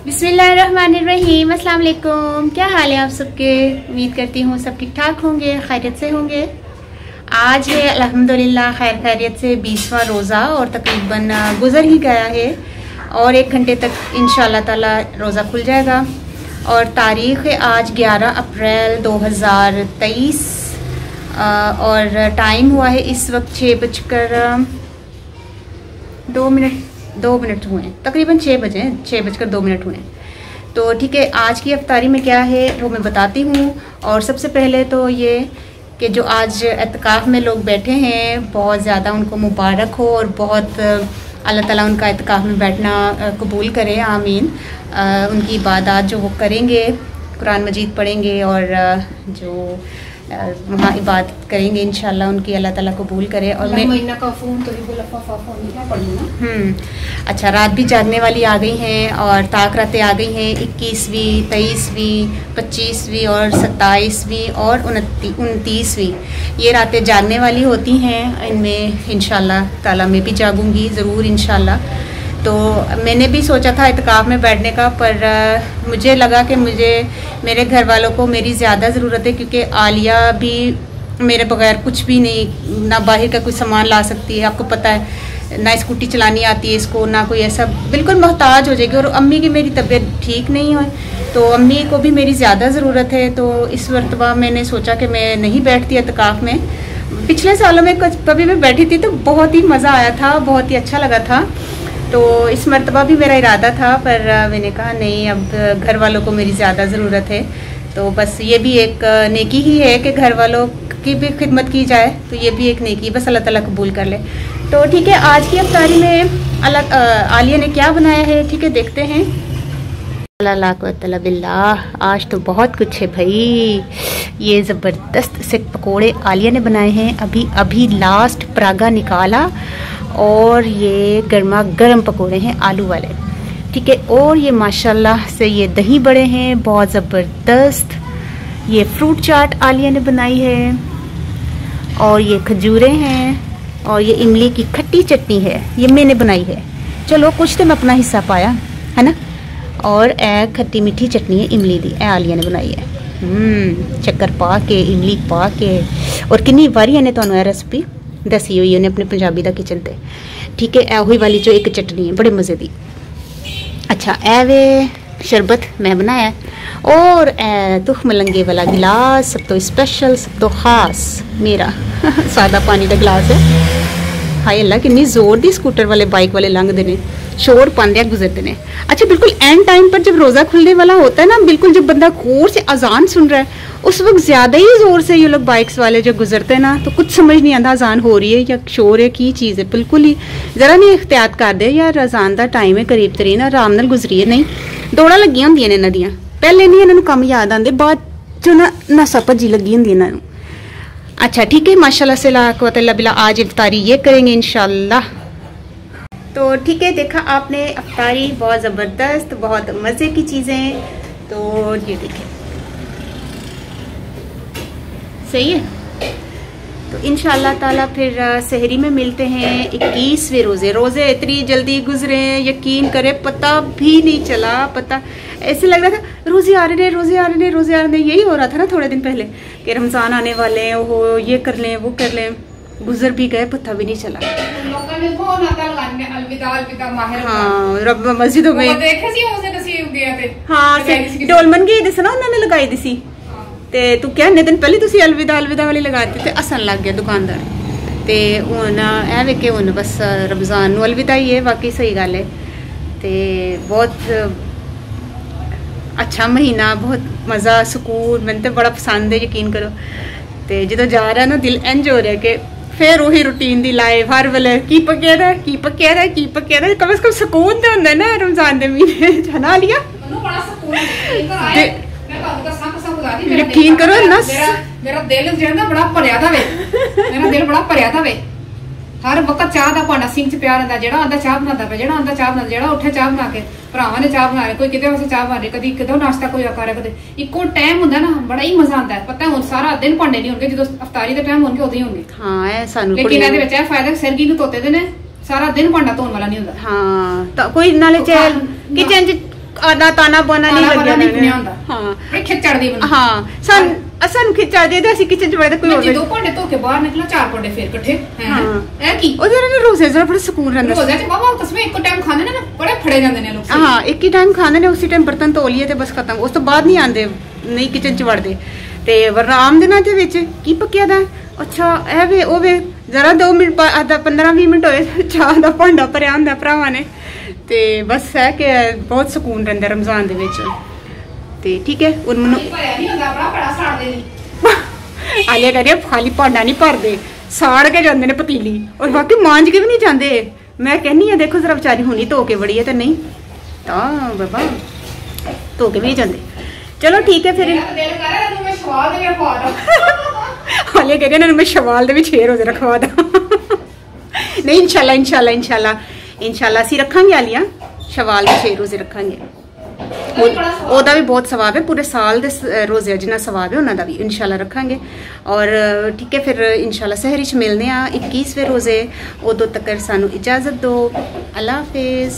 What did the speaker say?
बिस्मिल्लाहिर्रहमानिर्रहीम, अस्सलाम वालेकुम। क्या हाल है आप सबके? उम्मीद करती हूँ सब ठीक ठाक होंगे, खैरियत से होंगे। आज है अल्हम्दुलिल्लाह खैर खैरियत से 20वां रोज़ा और तकरीबन गुज़र ही गया है और 1 घंटे तक इंशाअल्लाह ताला रोज़ा खुल जाएगा। और तारीख़ है आज 11 अप्रैल 2023 और टाइम हुआ है इस वक्त 6:02 हुए हैं, तकरीबन 6 बजे, 6:02 हुए हैं। तो ठीक है, आज की अफ्तारी में क्या है वो मैं बताती हूँ। और सबसे पहले तो ये कि जो आज एतकाफ़ में लोग बैठे हैं बहुत ज़्यादा उनको मुबारक हो और बहुत अल्लाह ताला उनका एतकाफ़ में बैठना कबूल करे, आमीन। उनकी इबादत जो वो करेंगे, कुरान मजीद पढ़ेंगे और जो वहाँ इबादत करेंगे इंशाल्लाह उनकी अल्लाह ताला कबूल करे। और मैं अच्छा, रात भी जागने वाली आ गई हैं और ताक रातें आ गई हैं, 21वीं, 23वीं, 25वीं और 27वीं और 29वीं। ये रातें जागने वाली होती हैं। इनमें इंशाल्लाह ताला मैं भी जागूंगी ज़रूर इंशाल्लाह। तो मैंने भी सोचा था इत्काफ़ में बैठने का, पर मुझे लगा कि मेरे घर वालों को मेरी ज़्यादा ज़रूरत है, क्योंकि आलिया भी मेरे बगैर कुछ भी नहीं, ना बाहर का कोई सामान ला सकती है, आपको पता है, ना स्कूटी चलानी आती है इसको, ना कोई ऐसा, बिल्कुल मोहताज हो जाएगी। और अम्मी की मेरी तबीयत ठीक नहीं है तो अम्मी को भी मेरी ज़्यादा ज़रूरत है। तो इस मरतबा मैंने सोचा कि मैं नहीं बैठती इत्काफ़ में। पिछले सालों में कभी मैं बैठी थी तो बहुत ही मज़ा आया था, बहुत ही अच्छा लगा था। तो इस मरतबा भी मेरा इरादा था, पर मैंने कहा नहीं, अब घर वालों को मेरी ज़्यादा ज़रूरत है। तो बस ये भी एक नेकी ही है कि घर वालों की भी खिदमत की जाए, तो ये भी एक नेकी, बस अल्लाह ताला कबूल कर ले। तो ठीक है, आज की अफ्तारी में आलिया ने क्या बनाया है, ठीक है, देखते हैं। बिल्लाह, आज तो बहुत कुछ है भाई। ये ज़बरदस्त से पकोड़े आलिया ने बनाए हैं, अभी लास्ट परागा निकाला और ये गर्मा गर्म पकोड़े हैं आलू वाले, ठीक है। और ये माशाल्लाह से ये दही बड़े हैं बहुत ज़बरदस्त। ये फ्रूट चाट आलिया ने बनाई है और ये खजूरें हैं और ये इमली की खट्टी चटनी है, ये मैंने बनाई है। चलो कुछ तो मैं अपना हिस्सा पाया है ना। और ए खट्टी मीठी चटनी है इमली दी, ए आलिया ने बनाई है, शक्कर पा के, इमली पा के। और कितनी बारी ने तो रेसिपी दसी हुई है अपने पंजाबी दा किचन ते, ठीक है। ए हुई वाली जो एक चटनी है बड़े मज़े दी। अच्छा, ए वे शरबत मैं बनाया और ए तुख मलंगे वाला गिलास, सब तो स्पेशल, सब तो ख़ास मेरा सादा पानी का गिलास है। हाय अल्लाह, कितनी जोर दी स्कूटर वाले बाइक वाले लंघते ने, शोर पांदे गुजरते ने। अच्छा, बिल्कुल एंड टाइम पर जब रोज़ा खुलने वाला होता है ना, बिल्कुल जब बंदा गौर से अजान सुन रहा है उस वक्त ज़्यादा ही ज़ोर से ये लोग बाइक्स वाले जो गुजरते हैं ना, तो कुछ समझ नहीं आता अजान हो रही है या शोर है, की चीज़ है। बिल्कुल ही ज़रा नहीं एहतियात कर दे यार, अजान का टाइम है करीब तरीन, आराम नाल गुजरी है। नहीं दौड़ा लगियां होंदियां ने इन्हां दियां, पहले नहीं इन्हां नूं कम याद आते, बाद चो ना नसा भज्जी लगी होंदी इन्हां नूं। अच्छा ठीक है, माशाल्लाह से ला कुव्वत इल्ला बिल्लाह, आज इफ्तारी ये करेंगे इंशाल्लाह। तो ठीक है, देखा आपने अफ्तारी बहुत ज़बरदस्त, बहुत मज़े की चीज़ें। तो ये देखिए सही है। तो इंशाल्लाह ताला फिर सहरी में मिलते हैं। 21वें रोज़े इतनी जल्दी गुजरे, यकीन करे पता भी नहीं चला। पता ऐसे लग रहा था रोज़े आ रहे हैं, यही हो रहा था ना थोड़े दिन पहले कि रमज़ान आने वाले हैं, वो ये कर लें वो कर लें, गुजर भी गए, पता भी नहीं चला। हाँ, रब मस्जिदों में हाँ डोलमन गई दिस ना उन्होंने लगाई दी सी, ते तू क्या इन्ने दिन पहले तुसी अलविदा वाली लगा दी ते हसन लग गया दुकानदार। ते हुन ऐ वे कि हुन बस रमज़ान नूं अलविदा ही है, वाकई सही गल है। ते बहुत अच्छा महीना, बहुत मज़ा सुकून, मैंने तो बड़ा पसंद है, यकीन करो। ते जो जा रहा है ना, दिल इंज हो रहा है कि फिर वही रूटीन दी लाइफ, हर वेले की पक्या दा, कम से कम सुकून तो होंदा ना रमज़ान दे महीने च ना लिया। यकीन करो ना, मेरा दिल जो ना बड़ा भरिया था वे, मेरा दिल बड़ा भरिया था वे। हर वक्त चाह का भांडा सिंह च पिया रहता, जेड़ा आंदा चाह बनाता पे, जेड़ा आंदा चाह बना, जेड़ा उठे चाह बना के, भरावां ने चाह बना रहे, कोई किते वास्ते चाह बना रही, कदी किते नाश्ता कोई कर रहा, कदे इको टाइम हुंदा ना, बड़ा ही मजा आता है। पता है हुण सारा दिन भांडे नहीं होंगे, जो अफ्तारी दे टाइम होंगे उदों ही होंगे। हां ऐ सानू लेकिन इहदे विच ए फायदा सिरगी नूं धोते दे ने, सारा दिन भांडा धोण वाला नहीं हुंदा। हां तो कोई नाले किचन ਆਦਾ ਤਾਨਾ ਬਾਨਾ ਨਹੀਂ ਲੱਗਿਆ ਨਹੀਂ ਹੁੰਦਾ ਹਾਂ ਇਹ ਖਿੱਚੜਦੀ ਬਣਾ ਹਾਂ ਸਾਨੂੰ ਖਿੱਚੜਦੇ ਤੇ ਅਸੀਂ ਕਿਚਨ ਚ ਵੜਦੇ ਕੋਈ ਹੋਰ ਜਦੋਂ ਭਾਂਡੇ ਧੋ ਕੇ ਬਾਹਰ ਨਿਕਲਾ 4 ਭਾਂਡੇ ਫੇਰ ਇਕੱਠੇ ਹਾਂ ਇਹ ਕੀ ਉਹਦੇ ਨਾਲ ਰੋਜ਼ੇ ਜ਼ਰਾ ਬੜਾ ਸਕੂਨ ਰਹਿੰਦਾ ਰੋਜ਼ੇ ਚ ਬਾਬਾ ਤਸਵੇਂ ਇੱਕੋ ਟਾਈਮ ਖਾਂਦੇ ਨੇ ਨਾ ਬੜੇ ਫੜੇ ਜਾਂਦੇ ਨੇ ਲੋਕ ਹਾਂ ਇੱਕ ਹੀ ਟਾਈਮ ਖਾਂਦੇ ਨੇ ਉਸੇ ਟਾਈਮ ਬਰਤਨ ਧੋ ਲਈਏ ਤੇ ਬਸ ਖਤਮ ਉਸ ਤੋਂ ਬਾਅਦ ਨਹੀਂ ਆਉਂਦੇ ਨਹੀਂ ਕਿਚਨ ਚ ਵੜਦੇ ਤੇ ਵਰਨਾ ਆਮ ਦਿਨਾਂ ਦੇ ਵਿੱਚ ਕੀ ਪੱਕਿਆ ਦਾ ਅੱਛਾ ਇਹ ਵੇ ਉਹ ਵੇ ਜ਼ਰਾ 2 ਮਿੰਟ ਆਧਾ 15-20 ਮਿੰਟ ਹੋਏ ਚਾਹ ਦਾ ਭਾਂਡਾ ਭਰਿਆ ਹੁੰਦਾ ਭਰਾਵਾਂ ਨੇ ਤੇ ਬਸ ਹੈ ਕਿ ਬਹੁਤ ਸਕੂਨ ਰਹਿੰਦਾ ਰਮਜ਼ਾਨ ਦੇ ਵਿੱਚ ਤੇ ਠੀਕ ਹੈ ਹੁਣ ਮੈਨੂੰ ਭਰਿਆ ਨਹੀਂ ਹੁੰਦਾ ਬੜਾ ਸਾੜਦੇ ਨੇ ਆਲਿਆ ਕਰਿਆ ਖਾਲੀ ਭਾਂਡਾ ਨਹੀਂ ਭਰਦੇ ਸਾੜ ਕੇ ਜਾਂਦੇ ਨੇ ਪਤੀਲੀ ਔਰ ਬਾਕੀ ਮਾਂਜ ਕੇ ਵੀ ਨਹੀਂ ਜਾਂਦੇ ਮੈਂ ਕਹਿੰਨੀ ਆ ਦੇਖੋ ਜ਼ਰਾ ਵਿਚਾਰੀ ਹੁਣੀ ਧੋ ਕੇ ਬੜੀ ਹੈ ਤੇ ਨਹੀਂ ਤਾਂ ਬਾਬਾ ਧੋ ਕੇ ਵੀ ਨਹੀਂ ਜਾਂਦੇ ਚਲੋ ਠੀਕ ਹੈ ਫਿਰ ਦਿਲ ਕਰ ਰਿਹਾ ਤੂੰ ਮੈਂ ਸ਼ਵਾਲ ਦੇ ਵਿੱਚ ਪਾ ਦਾਂ ਹਾਲੇ ਕਹਿੰਦੇ ਇਹਨਾਂ ਨੂੰ ਮੈਂ ਸ਼ਵਾਲ ਦੇ ਵਿੱਚ 6 ਰੋਜ਼ੇ ਰਖਵਾ ਦਾਂ ਨਹੀਂ ਇਨਸ਼ਾਅੱਲਾ ਅਸੀਂ ਰੱਖਾਂਗੇ ਆਲੀਆ ਸ਼ਵਾਲ ਦੇ 6 ਰੋਜ਼ੇ ਰੱਖਾਂਗੇ ਉਹਦਾ ਵੀ ਬਹੁਤ ਸਵਾਬ ਹੈ ਪੂਰੇ ਸਾਲ ਦੇ ਰੋਜ਼ੇ ਜਿੰਨਾ ਸਵਾਬ ਹੈ ਉਹਨਾਂ ਦਾ ਵੀ ਇਨਸ਼ਾਅੱਲਾ ਰੱਖਾਂਗੇ ਔਰ ਠੀਕ ਹੈ ਫਿਰ ਇਨਸ਼ਾਅੱਲਾ ਸਹਿਰੀ ਚ ਮਿਲਦੇ ਆ 21ਵੇਂ ਰੋਜ਼ੇ ਉਦੋਂ ਤੱਕ ਸਾਨੂੰ ਇਜਾਜ਼ਤ ਦਿਓ ਅੱਲਾ ਹਾਫਿਜ਼।